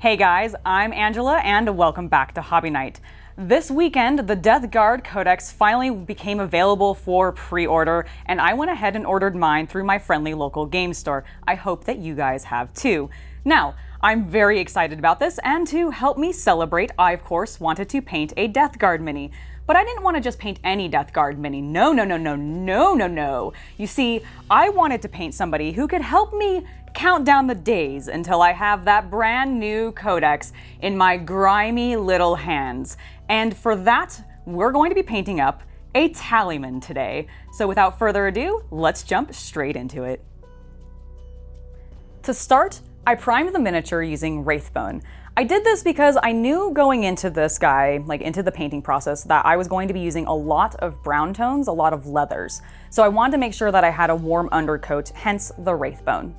Hey guys, I'm Angela and welcome back to Hobby Night. This weekend, the Death Guard Codex finally became available for pre-order, and I went ahead and ordered mine through my friendly local game store. I hope that you guys have too. Now, I'm very excited about this, and to help me celebrate, I of course wanted to paint a Death Guard mini. But I didn't want to just paint any Death Guard mini. No. You see, I wanted to paint somebody who could help me count down the days until I have that brand new codex in my grimy little hands. And for that, we're going to be painting up a Tallyman today. So without further ado, let's jump straight into it. To start, I primed the miniature using Wraithbone. I did this because I knew going into this guy, into the painting process, that I was going to be using a lot of brown tones, a lot of leathers. So I wanted to make sure that I had a warm undercoat, hence the Wraithbone.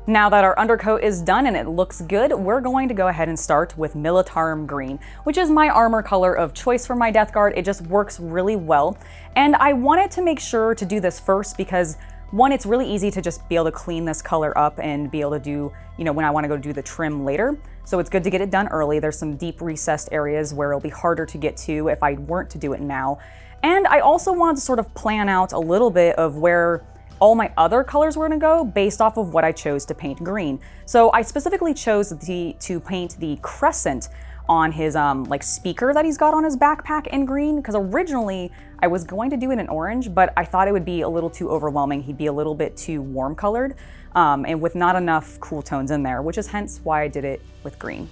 Now that our undercoat is done and it looks good, we're going to go ahead and start with Militarum Green, which is my armor color of choice for my Death Guard. It just works really well. And I wanted to make sure to do this first because one, it's really easy to just be able to clean this color up and be able to do, when I want to go do the trim later. So it's good to get it done early. There's some deep recessed areas where it'll be harder to get to if I weren't to do it now. And I also wanted to sort of plan out a little bit of where all my other colors were going to go based off of what I chose to paint green. So I specifically chose to paint the crescent on his speaker that he's got on his backpack in green, because originally I was going to do it in orange, but I thought it would be a little too overwhelming. He'd be a little bit too warm colored and with not enough cool tones in there, which is hence why I did it with green.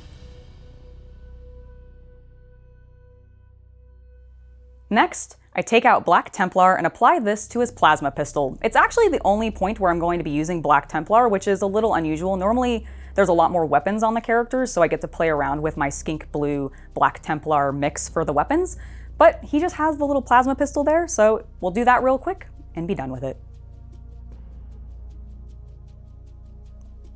Next, I take out Black Templar and apply this to his plasma pistol. It's actually the only point where I'm going to be using Black Templar, which is a little unusual. Normally, there's a lot more weapons on the characters, so I get to play around with my Skink Blue Black Templar mix for the weapons, but he just has the little plasma pistol there, so we'll do that real quick and be done with it.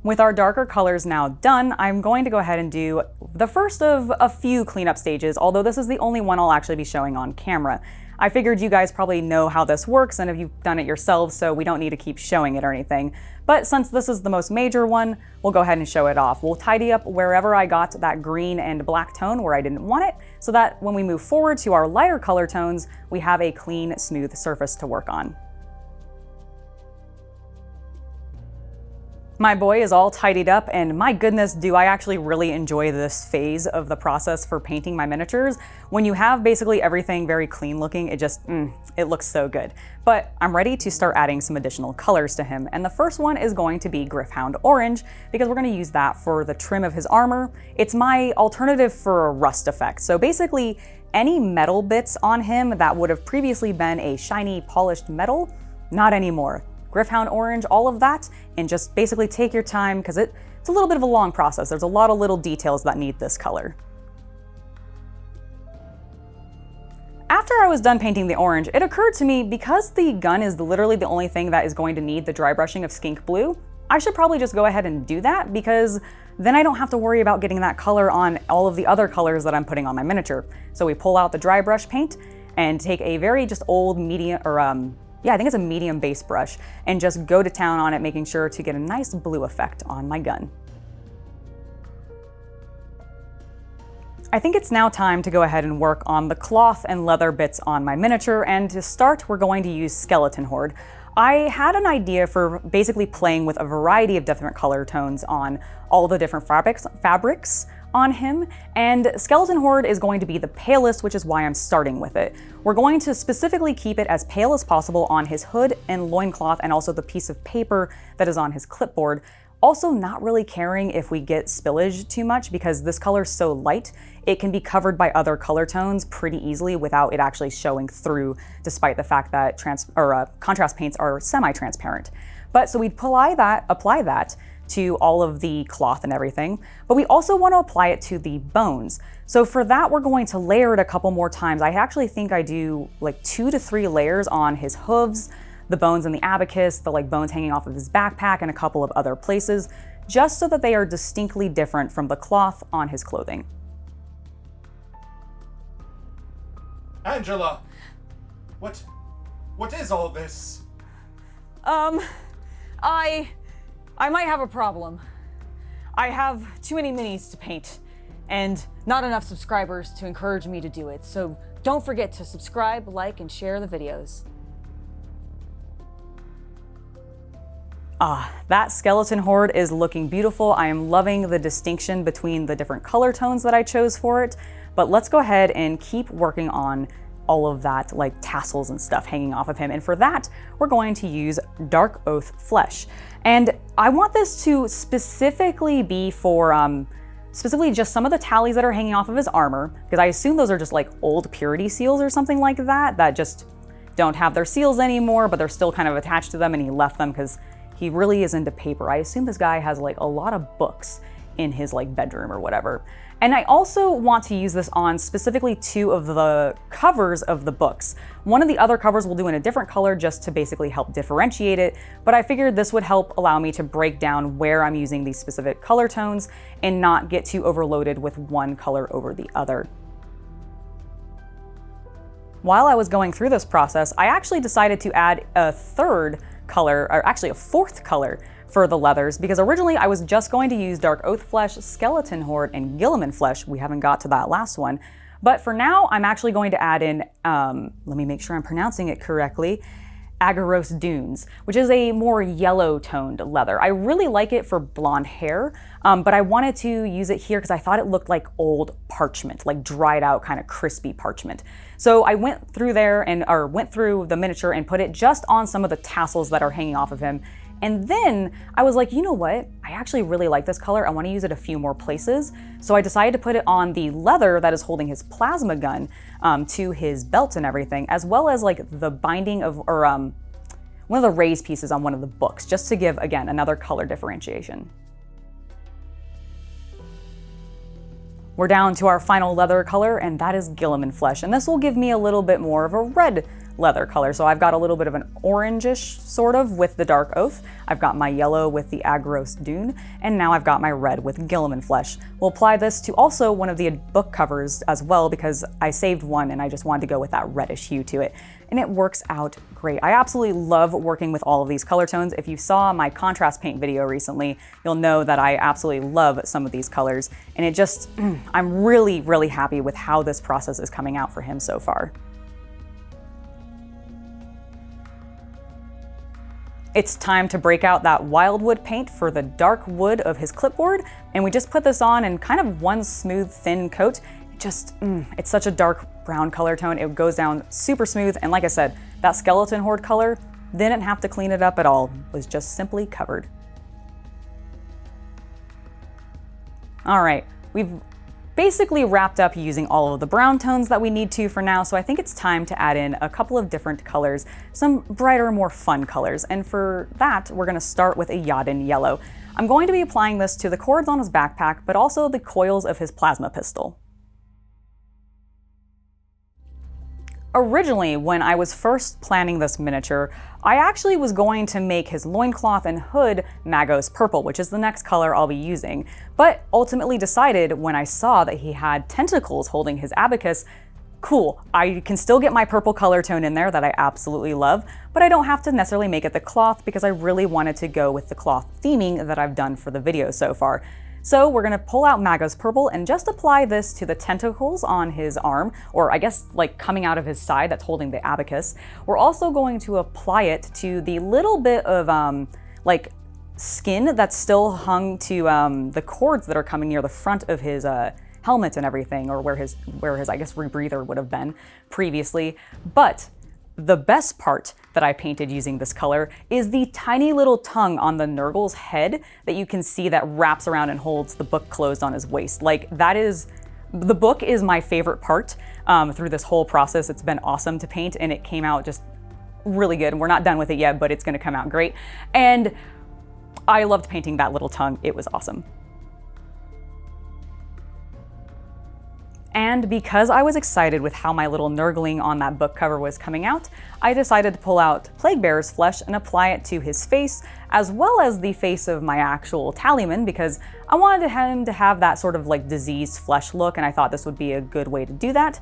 With our darker colors now done, I'm going to go ahead and do the first of a few cleanup stages, although this is the only one I'll actually be showing on camera. I figured you guys probably know how this works and if you've done it yourselves, so we don't need to keep showing it or anything. But since this is the most major one, we'll go ahead and show it off. We'll tidy up wherever I got that green and black tone where I didn't want it, so that when we move forward to our lighter color tones, we have a clean, smooth surface to work on. My boy is all tidied up, and my goodness, do I actually really enjoy this phase of the process for painting my miniatures. When you have basically everything very clean looking, it looks so good. But I'm ready to start adding some additional colors to him, and the first one is going to be Gryph-Hound Orange, because we're going to use that for the trim of his armor. It's my alternative for a rust effect. So basically, any metal bits on him that would have previously been a shiny, polished metal, not anymore. Gryph-Hound Orange, all of that, and just basically take your time because it's a little bit of a long process. There's a lot of little details that need this color. After I was done painting the orange, it occurred to me, because the gun is literally the only thing that is going to need the dry brushing of Skink Blue, I should probably just go ahead and do that, because then I don't have to worry about getting that color on all of the other colors that I'm putting on my miniature. So we pull out the dry brush paint and take a very just old medium, I think it's a medium base brush, and just go to town on it, making sure to get a nice blue effect on my gun. I think it's now time to go ahead and work on the cloth and leather bits on my miniature, and to start, we're going to use Skeleton Horde. I had an idea for basically playing with a variety of different color tones on all the different fabrics on him, and Skeleton Horde is going to be the palest, which is why I'm starting with it. We're going to specifically keep it as pale as possible on his hood and loincloth, and also the piece of paper that is on his clipboard. Also not really caring if we get spillage too much, because this color is so light, it can be covered by other color tones pretty easily without it actually showing through, despite the fact that contrast paints are semi-transparent. But so we'd apply that to all of the cloth and everything, but we also want to apply it to the bones. So for that, we're going to layer it a couple more times. I actually think I do like 2 to 3 layers on his hooves, the bones in the abacus, the bones hanging off of his backpack, and a couple of other places, just so that they are distinctly different from the cloth on his clothing. Angela, what is all this? I might have a problem. I have too many minis to paint and not enough subscribers to encourage me to do it, so don't forget to subscribe, like, and share the videos. That skeleton horde is looking beautiful. I am loving the distinction between the different color tones that I chose for it, but let's go ahead and keep working on all of that, like tassels and stuff hanging off of him. And for that, we're going to use Darkoath Flesh. And I want this to specifically be for, specifically just some of the tallies that are hanging off of his armor, because I assume those are just like old purity seals or something like that, that just don't have their seals anymore, but they're still kind of attached to them, and he left them because he really is into paper. I assume this guy has like a lot of books in his like bedroom or whatever. And I also want to use this on specifically 2 of the covers of the books. One of the other covers we'll do in a different color just to basically help differentiate it, but I figured this would help allow me to break down where I'm using these specific color tones and not get too overloaded with one color over the other. While I was going through this process, I actually decided to add a 3rd color, or actually a 4th color for the leathers, because originally I was just going to use Darkoath Flesh, Skeleton Horde, and Guilliman Flesh. We haven't got to that last one. But for now, I'm actually going to add in, let me make sure I'm pronouncing it correctly, Aggaros Dunes, which is a more yellow-toned leather. I really like it for blonde hair, but I wanted to use it here because I thought it looked like old parchment, like dried out kind of crispy parchment. So I went through there went through the miniature and put it just on some of the tassels that are hanging off of him. And then I was like, you know what? I actually really like this color. I want to use it a few more places. So I decided to put it on the leather that is holding his plasma gun to his belt and everything, as well as like the binding of, or one of the raised pieces on one of the books, just to give, again, another color differentiation. We're down to our final leather color, and that is Guilliman Flesh. And this will give me a little bit more of a red leather color. So I've got a little bit of an orangish sort of with the Darkoath. I've got my yellow with the Aggaros Dune, and now I've got my red with Guilliman Flesh. We'll apply this to also one of the book covers as well, because I saved one and I just wanted to go with that reddish hue to it. And it works out great. I absolutely love working with all of these color tones. If you saw my contrast paint video recently, you'll know that I absolutely love some of these colors. And it just, I'm really, really happy with how this process is coming out for him so far. It's time to break out that Wyldwood paint for the dark wood of his clipboard, and we just put this on in kind of one smooth, thin coat. It's such a dark brown color tone. It goes down super smooth, and like I said, that Skeleton Horde color, didn't have to clean it up at all, was just simply covered. All right, we've basically wrapped up using all of the brown tones that we need to for now, so I think it's time to add in a couple of different colors, some brighter, more fun colors, and for that, we're gonna start with Iyanden Yellow. I'm going to be applying this to the cords on his backpack, but also the coils of his plasma pistol. Originally, when I was first planning this miniature, I actually was going to make his loincloth and hood Magos Purple, which is the next color I'll be using, but ultimately decided when I saw that he had tentacles holding his abacus, cool, I can still get my purple color tone in there that I absolutely love, but I don't have to necessarily make it the cloth because I really wanted to go with the cloth theming that I've done for the video so far. So we're gonna pull out Magos Purple and just apply this to the tentacles on his arm, or I guess like coming out of his side that's holding the abacus. We're also going to apply it to the little bit of like skin that's still hung to the cords that are coming near the front of his helmet and everything, or where his I guess rebreather would have been previously. But the best part that I painted using this color is the tiny little tongue on the Nurgle's head that you can see that wraps around and holds the book closed on his waist. Like that is, the book is my favorite part through this whole process. It's been awesome to paint and it came out just really good. We're not done with it yet, but it's gonna come out great. And I loved painting that little tongue. It was awesome. And because I was excited with how my little Nurgling on that book cover was coming out, I decided to pull out Plaguebearer's Flesh and apply it to his face, as well as the face of my actual Tallyman, because I wanted him to have that sort of like diseased flesh look, and I thought this would be a good way to do that.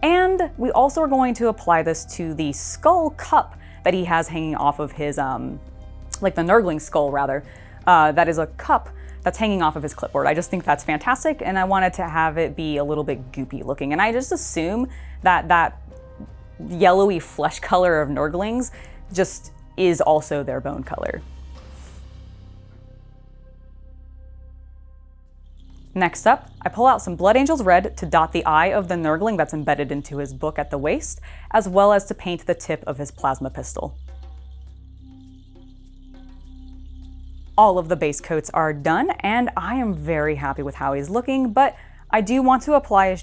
And we also are going to apply this to the skull cup that he has hanging off of his, like the Nurgling skull rather. That is a cup that's hanging off of his clipboard. I just think that's fantastic, and I wanted to have it be a little bit goopy looking. And I just assume that that yellowy flesh color of Nurglings just is also their bone color. Next up, I pull out some Blood Angel's Red to dot the eye of the Nurgling that's embedded into his book at the waist, as well as to paint the tip of his plasma pistol. All of the base coats are done, and I am very happy with how he's looking, but I do want to apply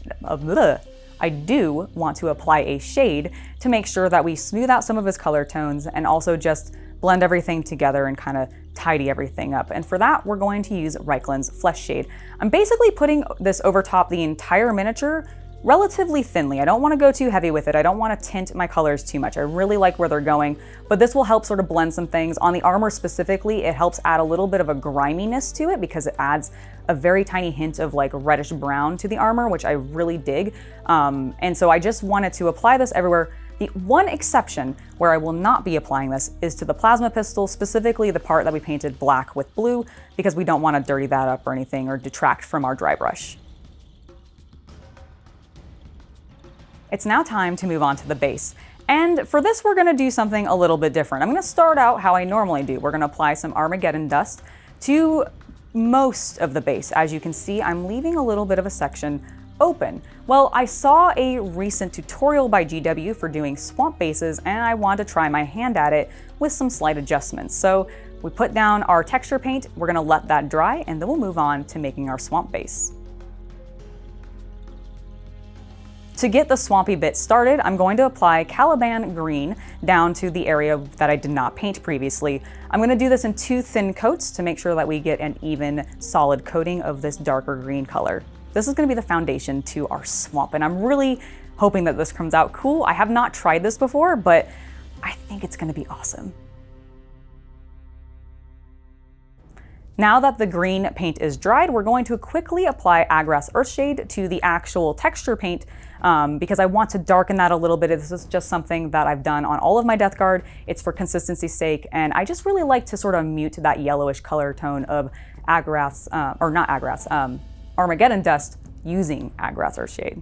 a shade to make sure that we smooth out some of his color tones and also just blend everything together and kind of tidy everything up. And for that, we're going to use Reikland's Fleshshade. I'm basically putting this over top the entire miniature relatively thinly. I don't want to go too heavy with it. I don't want to tint my colors too much. I really like where they're going, but this will help sort of blend some things. On the armor specifically, it helps add a little bit of a griminess to it because it adds a very tiny hint of like reddish brown to the armor, which I really dig. And so I just wanted to apply this everywhere. The one exception where I will not be applying this is to the plasma pistol, specifically the part that we painted black with blue, because we don't want to dirty that up or anything or detract from our dry brush. It's now time to move on to the base. And for this, we're gonna do something a little bit different. I'm gonna start out how I normally do. We're gonna apply some Armageddon dust to most of the base. As you can see, I'm leaving a little bit of a section open. Well, I saw a recent tutorial by GW for doing swamp bases, and I wanted to try my hand at it with some slight adjustments. So we put down our texture paint, we're gonna let that dry, and then we'll move on to making our swamp base. To get the swampy bit started, I'm going to apply Caliban Green down to the area that I did not paint previously. I'm going to do this in 2 thin coats to make sure that we get an even solid coating of this darker green color. This is going to be the foundation to our swamp, and I'm really hoping that this comes out cool. I have not tried this before, but I think it's going to be awesome. Now that the green paint is dried, we're going to quickly apply Agrax Earthshade to the actual texture paint because I want to darken that a little bit. This is just something that I've done on all of my Death Guard. It's for consistency's sake, and I just really like to sort of mute that yellowish color tone of Armageddon dust using Agrax Earthshade.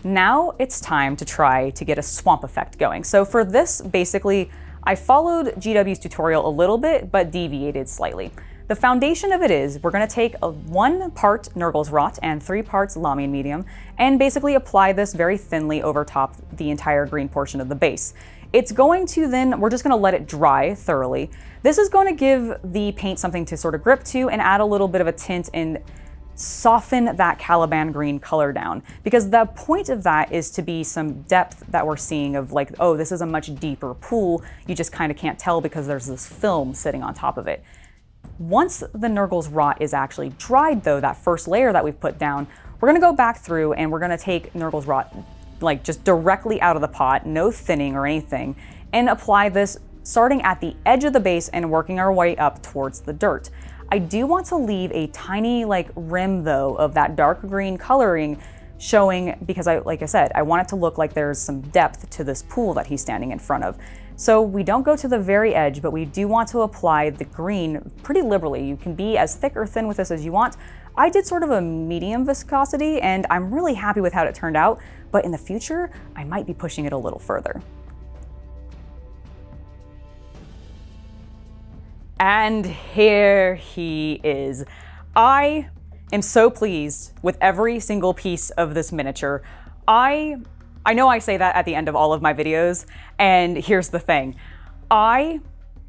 Now it's time to try to get a swamp effect going. So for this, basically, I followed GW's tutorial a little bit, but deviated slightly. The foundation of it is we're going to take 1 part Nurgle's Rot and 3 parts Lamian Medium and basically apply this very thinly over top the entire green portion of the base. It's going to then, we're just going to let it dry thoroughly. This is going to give the paint something to sort of grip to and add a little bit of a tint and soften that Caliban Green color down, because the point of that is to be some depth that we're seeing of like, oh, this is a much deeper pool. You just kind of can't tell because there's this film sitting on top of it. Once the Nurgle's Rot is actually dried though, that first layer that we've put down, we're gonna go back through and we're gonna take Nurgle's Rot like just directly out of the pot, no thinning or anything, and apply this starting at the edge of the base and working our way up towards the dirt. I do want to leave a tiny like rim though of that dark green coloring showing, because like I said, I want it to look like there's some depth to this pool that he's standing in front of. So we don't go to the very edge, but we do want to apply the green pretty liberally. You can be as thick or thin with this as you want. I did sort of a medium viscosity and I'm really happy with how it turned out, but in the future, I might be pushing it a little further. And here he is. I am so pleased with every single piece of this miniature. I know I say that at the end of all of my videos, and here's the thing. I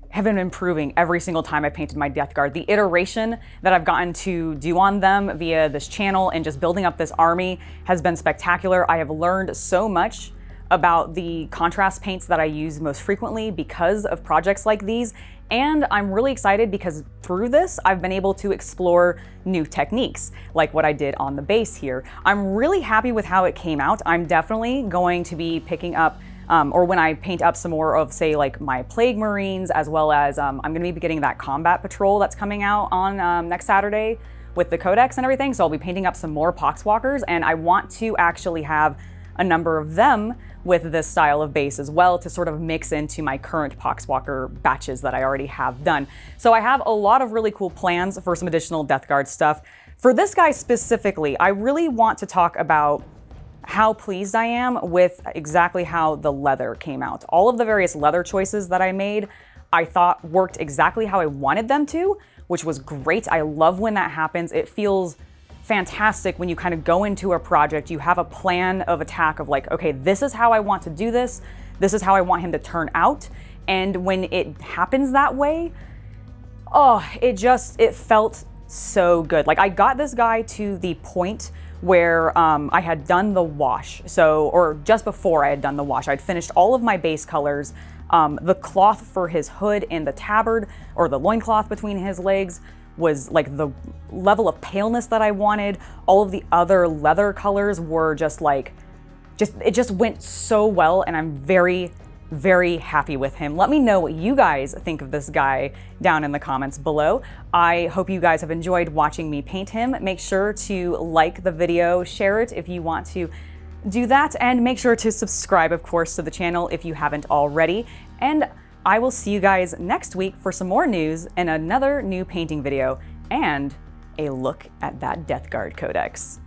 have been improving every single time I painted my Death Guard. The iteration that I've gotten to do on them via this channel and just building up this army has been spectacular. I have learned so much about the contrast paints that I use most frequently because of projects like these. And I'm really excited because through this, I've been able to explore new techniques, like what I did on the base here. I'm really happy with how it came out. I'm definitely going to be picking up, or when I paint up some more of, say, like my Plague Marines, as well as I'm gonna be getting that combat patrol that's coming out on next Saturday with the Codex and everything. So I'll be painting up some more Poxwalkers, and I want to actually have a number of them with this style of base as well to sort of mix into my current Poxwalker batches that I already have done. So I have a lot of really cool plans for some additional Death Guard stuff. For this guy specifically, I really want to talk about how pleased I am with exactly how the leather came out. All of the various leather choices that I made, I thought worked exactly how I wanted them to, which was great. I love when that happens. It feels fantastic when you kind of go into a project, you have a plan of attack of like, okay, this is how I want to do this. This is how I want him to turn out. And when it happens that way, oh, it felt so good. Like I got this guy to the point where I had done the wash. Or just before I had done the wash, I'd finished all of my base colors. The cloth for his hood and the tabard, or the loincloth between his legs, was like the level of paleness that I wanted. All of the other leather colors were it just went so well, and I'm very, very happy with him. Let me know what you guys think of this guy down in the comments below. I hope you guys have enjoyed watching me paint him. Make sure to like the video, share it if you want to do that, and make sure to subscribe, of course, to the channel if you haven't already. And I will see you guys next week for some more news and another new painting video and a look at that Death Guard Codex.